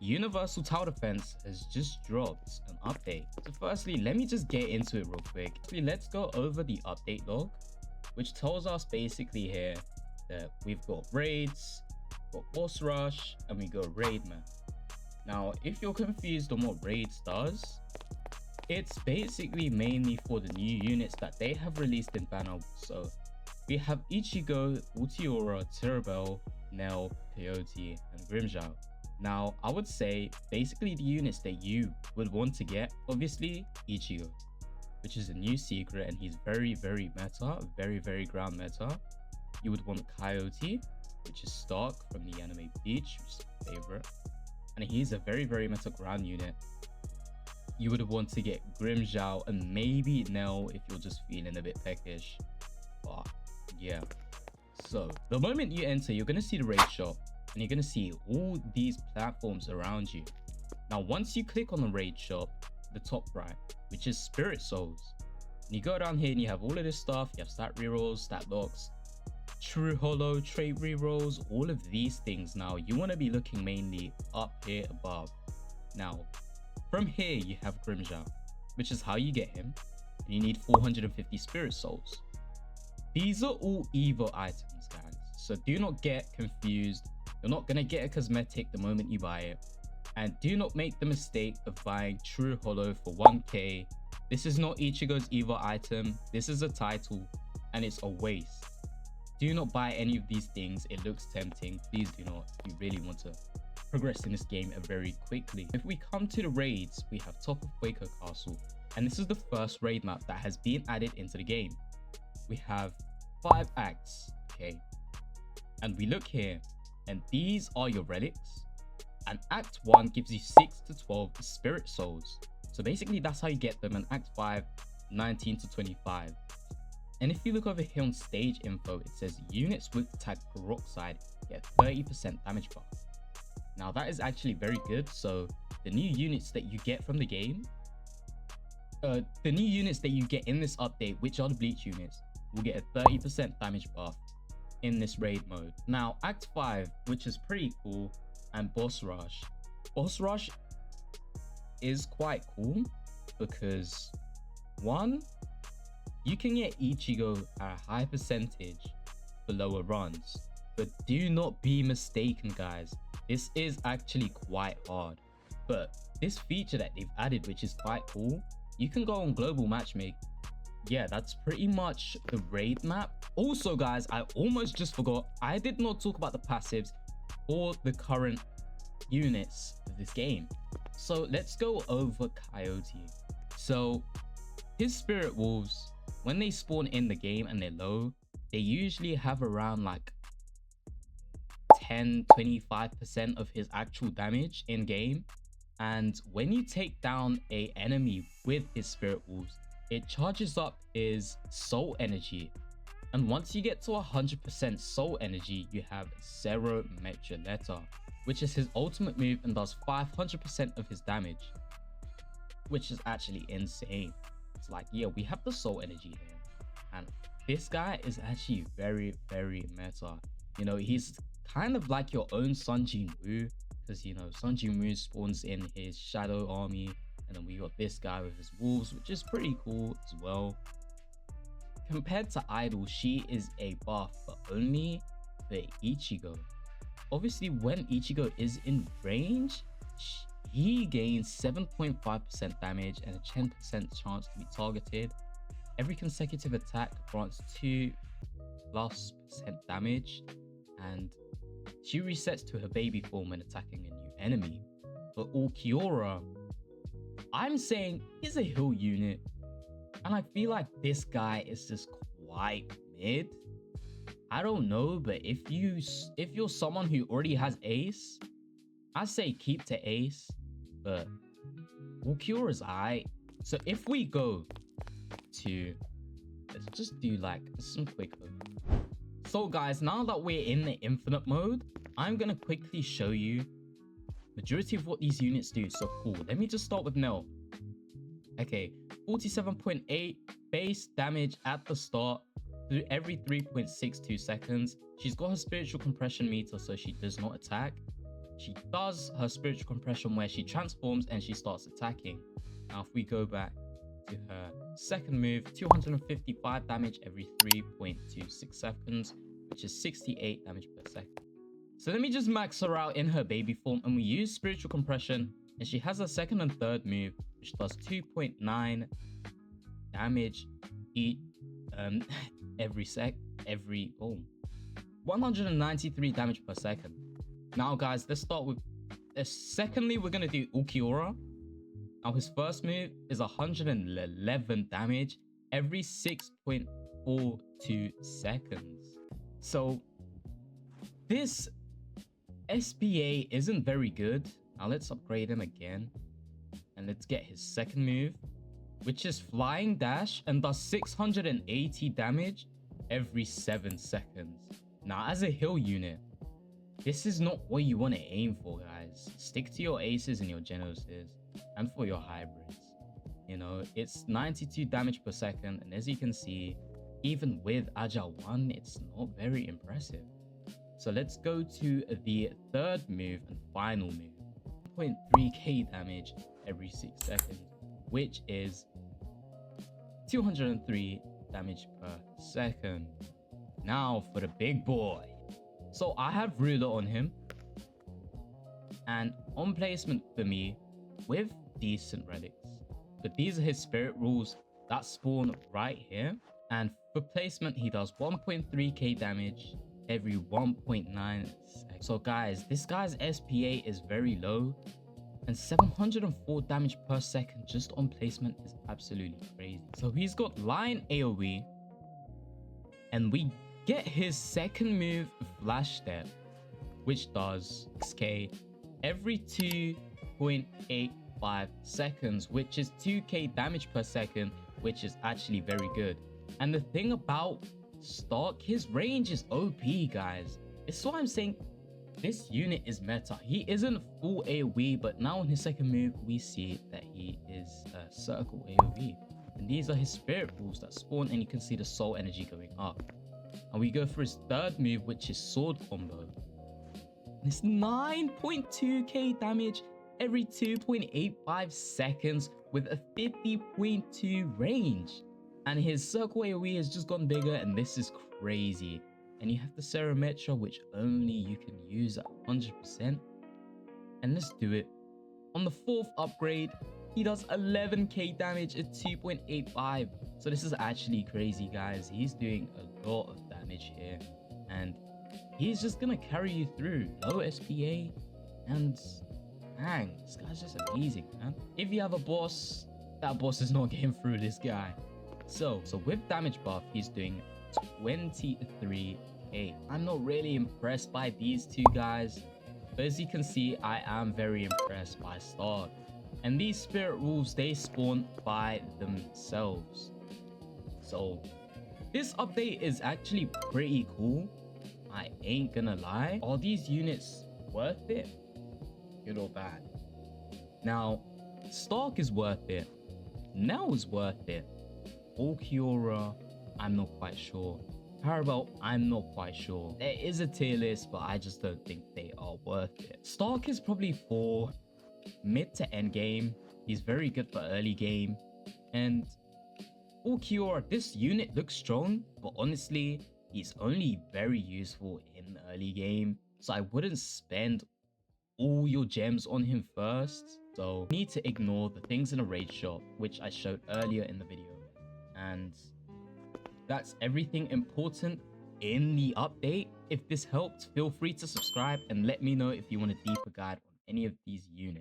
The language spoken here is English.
Universal Tower Defense has just dropped an update. So firstly, let me just get into it real quick. Let's go over the update log, which tells us basically here that we've got raids, got boss rush, and we got raid man. Now, if you're confused on what raids does, it's basically mainly for the new units that they have released in Banner. So we have Ichigo, Ultiora, Tirabel, Nell, Coyote, and Grimjow. Now, I would say basically the units that you would want to get, obviously Ichigo, which is a new secret, and he's very, very meta, very ground meta. You would want Coyote, which is Stark from the anime Bleach, which is my favorite, and he's a very meta ground unit. You would want to get Grimjow and maybe Nell if you're just feeling a bit peckish. But yeah, so the moment you enter, you're gonna see the raid shop, and you're going to see all these platforms around you. Now, once you click on the raid shop, the top right, which is Spirit Souls, and you go down here and you have all of this stuff. You have stat rerolls, stat locks, true holo, trait rerolls, all of these things. Now, you want to be looking mainly up here above. Now, from here, you have Grimjow, which is how you get him, and you need 450 Spirit Souls. These are all evil items, guys, so do not get confused. You're not going to get a cosmetic the moment you buy it. And do not make the mistake of buying True Holo for 1k. This is not Ichigo's evil item. This is a title, and it's a waste. Do not buy any of these things. It looks tempting. Please do not. You really want to progress in this game very quickly. If we come to the raids, we have Top of Waco Castle. And this is the first raid map that has been added into the game. We have 5 acts, okay? And we look here, and these are your relics, and Act 1 gives you 6 to 12 Spirit Souls. So basically that's how you get them, and Act 5, 19 to 25. And if you look over here on stage info, it says units with tag Peroxide get 30% damage buff. Now that is actually very good. So the new units that you get from the game, the new units that you get in this update, which are the Bleach units, will get a 30% damage buff in this raid mode. Now, Act 5, which is pretty cool, and Boss Rush. Boss Rush is quite cool because, one, you can get Ichigo at a high percentage for lower runs. But do not be mistaken, guys. This is actually quite hard. But this feature that they've added, which is quite cool, you can go on global matchmaking. Yeah, that's pretty much the raid map. Also, guys, I almost just forgot, I did not talk about the passives for the current units of this game. So let's go over Coyote. So his Spirit Wolves, when they spawn in the game and they're low, they usually have around like 10-25% of his actual damage in game. And when you take down a enemy with his Spirit Wolves, it charges up his soul energy, and once you get to 100% soul energy, you have Zero Metroletta, which is his ultimate move and does 500% of his damage, which is actually insane. It's like, yeah, we have the soul energy here, and this guy is actually very meta. You know, he's kind of like your own Sun Jin-woo, because, you know, Sun Jin-woo spawns in his shadow army. And then we got this guy with his wolves, which is pretty cool as well. Compared to Idol, she is a buff, but only for Ichigo. Obviously, when Ichigo is in range, he gains 7.5% damage and a 10% chance to be targeted. Every consecutive attack grants 2+% damage, and she resets to her baby form when attacking a new enemy. But Ulquiorra, I'm saying, is a heal unit, and I feel like this guy is just quite mid. I don't know, but if you're someone who already has Ace, I say keep to Ace, but Ulquiorra is alright. So if we go to, let's just do like some quick overview. So guys, now that we're in the infinite mode, I'm gonna quickly show you majority of what these units do. So cool, let me just start with Nell. Okay, 47.8 base damage at the start through every 3.62 seconds. She's got her spiritual compression meter, so she does not attack. she does her spiritual compression where she transforms and she starts attacking. Now, if we go back to her second move, 255 damage every 3.26 seconds, which is 68 damage per second. So let me just max her out in her baby form, and we use spiritual compression, and she has a second and third move, which does 2.9 damage each every 193 damage per second. Now guys, let's start with secondly, we're gonna do Ulquiorra. Now his first move is 111 damage every 6.42 seconds. So this SPA isn't very good. Now let's upgrade him again, and let's get his second move, which is Flying Dash, and does 680 damage every 7 seconds. Now, as a heal unit, this is not what you want to aim for, guys. Stick to your aces and your genoses, and for your hybrids. You know, it's 92 damage per second, and as you can see, even with Agile 1, it's not very impressive. So let's go to the third move and final move. 0.3k damage every 6 seconds, which is 203 damage per second. Now for the big boy. So I have Ruler on him, and on placement for me with decent relics. But these are his spirit rules that spawn right here. And for placement, he does 1.3k damage every 1.9 seconds. So guys, this guy's SPA is very low, and 704 damage per second just on placement is absolutely crazy. So he's got Lion AoE, and we get his second move, Flash Step, which does 6k every 2.85 seconds, which is 2k damage per second, which is actually very good. And the thing about Stark, his range is OP, guys. This is why I'm saying this unit is meta. He isn't full AoE, but now in his second move, we see that he is a circle AoE. And these are his spirit rules that spawn, and you can see the soul energy going up. And we go for his third move, which is Sword Combo. It's 9.2k damage every 2.85 seconds with a 50.2 range. And his circle AoE has just gone bigger, and this is crazy. And you have the Ceremetra, which only you can use at 100%. And let's do it. On the fourth upgrade, he does 11k damage at 2.85. So this is actually crazy, guys. He's doing a lot of damage here, and he's just gonna carry you through. Low SPA, and dang, this guy's just amazing, man. If you have a boss, that boss is not getting through this guy. So with damage buff, he's doing 23k. I'm not really impressed by these two guys, but as you can see, I am very impressed by Stark. And these spirit rules, they spawn by themselves. So this update is actually pretty cool. I ain't gonna lie. Are these units worth it? Good or bad? Now, Stark is worth it. Nell is worth it. Ulquiorra, I'm not quite sure. Parabel, I'm not quite sure. There is a tier list, but I just don't think they are worth it. Stark is probably for mid to end game. He's very good for early game. And Ulquiorra, this unit looks strong, but honestly, he's only very useful in the early game. So I wouldn't spend all your gems on him first. So you need to ignore the things in the raid shop, which I showed earlier in the video. And that's everything important in the update. If this helped, feel free to subscribe and let me know if you want a deeper guide on any of these units.